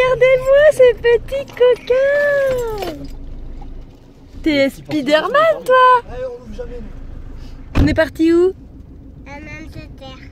Regardez-moi ces petits coquins. T'es Spider-Man toi. On est parti où? À Manchester.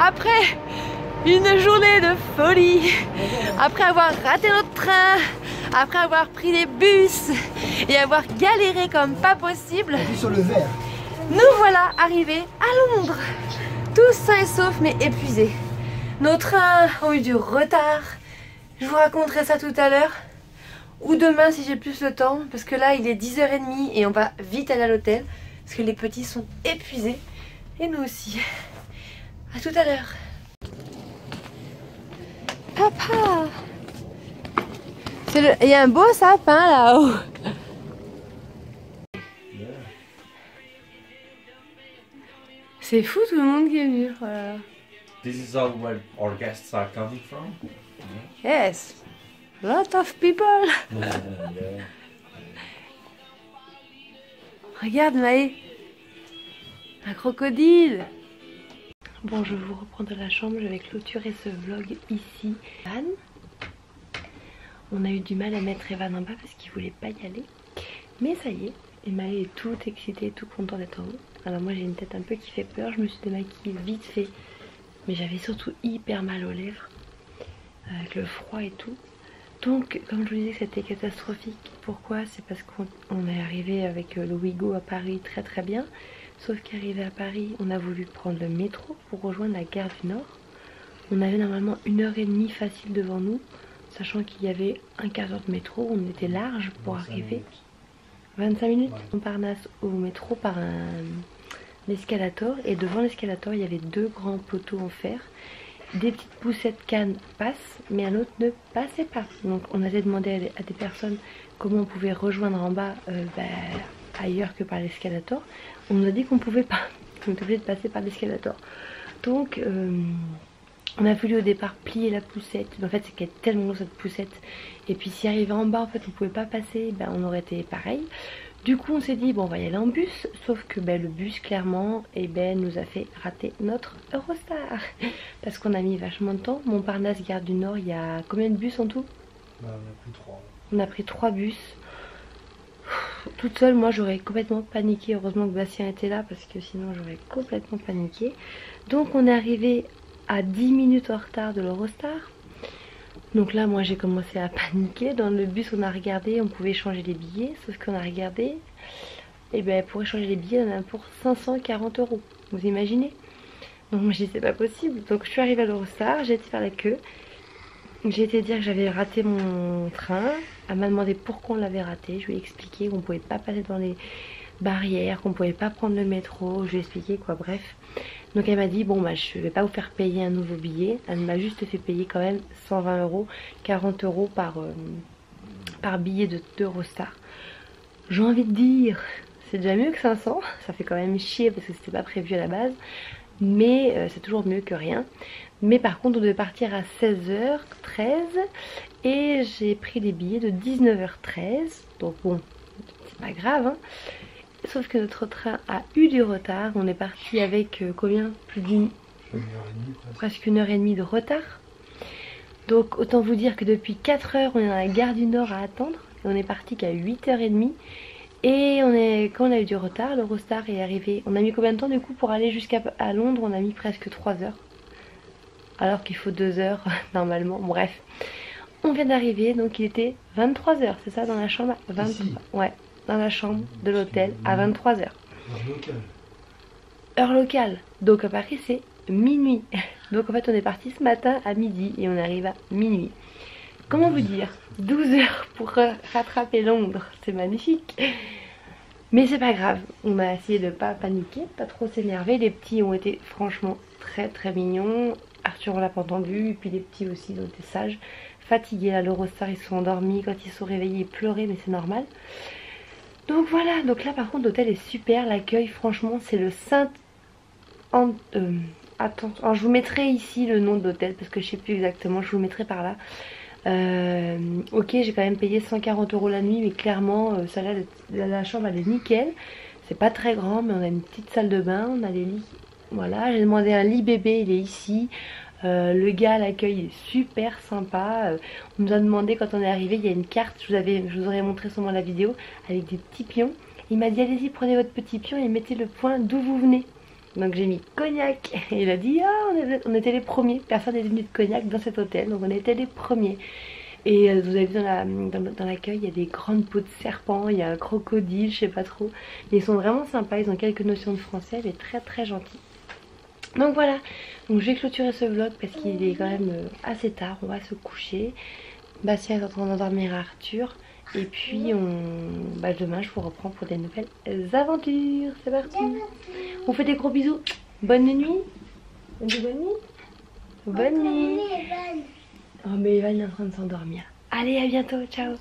Après une journée de folie, après avoir raté notre train, après avoir pris les bus et avoir galéré comme pas possible, sur le verre. nous voilà arrivés à Londres, tous sains et saufs mais épuisés. Nos trains ont eu du retard, je vous raconterai ça tout à l'heure, ou demain si j'ai plus le temps, parce que là il est 10h30 et on va vite aller à l'hôtel, parce que les petits sont épuisés, et nous aussi. À tout à l'heure. Papa, il y a un beau sapin là-haut. C'est fou tout le monde qui est venu. Voilà. This is all where our guests are coming from? Yes, lot of people. Regarde Maë, un crocodile. Bon, je vous reprends de la chambre, je vais clôturer ce vlog ici. Evan, on a eu du mal à mettre Evan en bas parce qu'il voulait pas y aller. Mais ça y est, et Maë est tout excitée, tout content d'être en haut. Alors moi j'ai une tête un peu qui fait peur, je me suis démaquillée vite fait. Mais j'avais surtout hyper mal aux lèvres, avec le froid et tout. Donc, comme je vous disais, c'était catastrophique. Pourquoi? C'est parce qu'on est arrivé avec le Ouigo à Paris très bien. Sauf qu'arrivé à Paris, on a voulu prendre le métro pour rejoindre la gare du Nord. On avait normalement 1h30 facile devant nous, sachant qu'il y avait un quart d'heure de métro. On était large pour arriver. 25 minutes. Montparnasse au métro par un escalator. Et devant l'escalator, il y avait deux grands poteaux en fer. Des petites poussettes cannes passent, mais un autre ne passait pas. Donc on a demandé à des personnes comment on pouvait rejoindre en bas ailleurs que par l'escalator. On nous a dit qu'on pouvait pas, qu'on était obligé de passer par l'escalator. Donc on a voulu au départ plier la poussette, mais en fait c'est qu'elle est tellement lourde cette poussette. Et puis si arrivé en bas en fait on pouvait pas passer, on aurait été pareil. Du coup on s'est dit bon on va y aller en bus, sauf que le bus clairement nous a fait rater notre Eurostar. Parce qu'on a mis vachement de temps. Montparnasse, gare du Nord, il y a combien de bus en tout? On a pris 3. On a pris 3 bus. Toute seule moi j'aurais complètement paniqué, heureusement que Bastien était là parce que sinon j'aurais complètement paniqué. Donc on est arrivé à 10 minutes en retard de l'Eurostar. Donc là moi j'ai commencé à paniquer. Dans le bus on a regardé, on pouvait changer les billets, sauf qu'on a regardé et pour échanger les billets on en a pour 540 €. Vous imaginez? Donc moi j'ai dit c'est pas possible. Donc je suis arrivée à l'Eurostar, j'ai été faire la queue. J'ai été dire que j'avais raté mon train. Elle m'a demandé pourquoi on l'avait raté. Je lui ai expliqué qu'on pouvait pas passer dans les barrières, qu'on pouvait pas prendre le métro. Je lui ai expliqué quoi, bref. Donc elle m'a dit bon je vais pas vous faire payer un nouveau billet. Elle m'a juste fait payer quand même 120 €, 40 € par billet d'Eurostar. J'ai envie de dire c'est déjà mieux que 500. Ça fait quand même chier parce que c'était pas prévu à la base. Mais c'est toujours mieux que rien. Mais par contre on devait partir à 16h13 et j'ai pris des billets de 19h13. Donc bon, c'est pas grave hein. Sauf que notre train a eu du retard. On est parti avec combien? Plus d'une... presque 1h30 de retard. Donc autant vous dire que depuis 4 heures on est dans la gare du Nord à attendre. Et on est parti qu'à 8h30. Et quand on a eu du retard, l'Eurostar est arrivé. On a mis combien de temps du coup pour aller jusqu'à Londres? On a mis presque 3 heures. Alors qu'il faut 2 heures normalement. Bref. On vient d'arriver, donc il était 23 h, c'est ça, dans la chambre? 23. Ouais, dans la chambre de l'hôtel à 23 h. Heure locale. Heure locale. Donc à Paris c'est minuit. Donc en fait on est parti ce matin à midi et on arrive à minuit. Comment vous dire, 12 heures pour rattraper Londres, c'est magnifique. Mais c'est pas grave, on a essayé de pas paniquer, pas trop s'énerver. Les petits ont été franchement très mignons. Arthur on l'a pas entendu, et puis les petits aussi ils ont été sages. Fatigués là, l'Eurostar ils sont endormis, quand ils sont réveillés ils pleuraient mais c'est normal. Donc voilà, donc là par contre l'hôtel est super, l'accueil franchement c'est le Saint... Attends, alors, je vous mettrai ici le nom de l'hôtel parce que je sais plus exactement, je vous le mettrai par là. Ok, j'ai quand même payé 140 € la nuit, mais clairement ça là, la chambre elle est nickel. C'est pas très grand mais on a une petite salle de bain, on a les lits. Voilà, j'ai demandé un lit bébé, il est ici. Le gars à l'accueil est super sympa. On nous a demandé quand on est arrivé, il y a une carte, je vous aurais montré sûrement la vidéo, avec des petits pions. Il m'a dit allez-y prenez votre petit pion et mettez le point d'où vous venez. Donc j'ai mis Cognac et il a dit ah on était les premiers, personne n'est venu de Cognac dans cet hôtel, donc on était les premiers. Et vous avez vu dans l'accueil il y a des grandes peaux de serpent, il y a un crocodile, je sais pas trop. Mais ils sont vraiment sympas, ils ont quelques notions de français, mais très gentils. Donc voilà, donc je vais clôturer ce vlog parce qu'il est quand même assez tard, on va se coucher. Bastien est en train d'endormir Arthur. Et puis demain je vous reprends pour des nouvelles aventures. C'est parti. On fait des gros bisous. Bonne nuit. On dit bonne nuit. Bonne nuit. Oh mais Evan est en train de s'endormir. Allez à bientôt, ciao.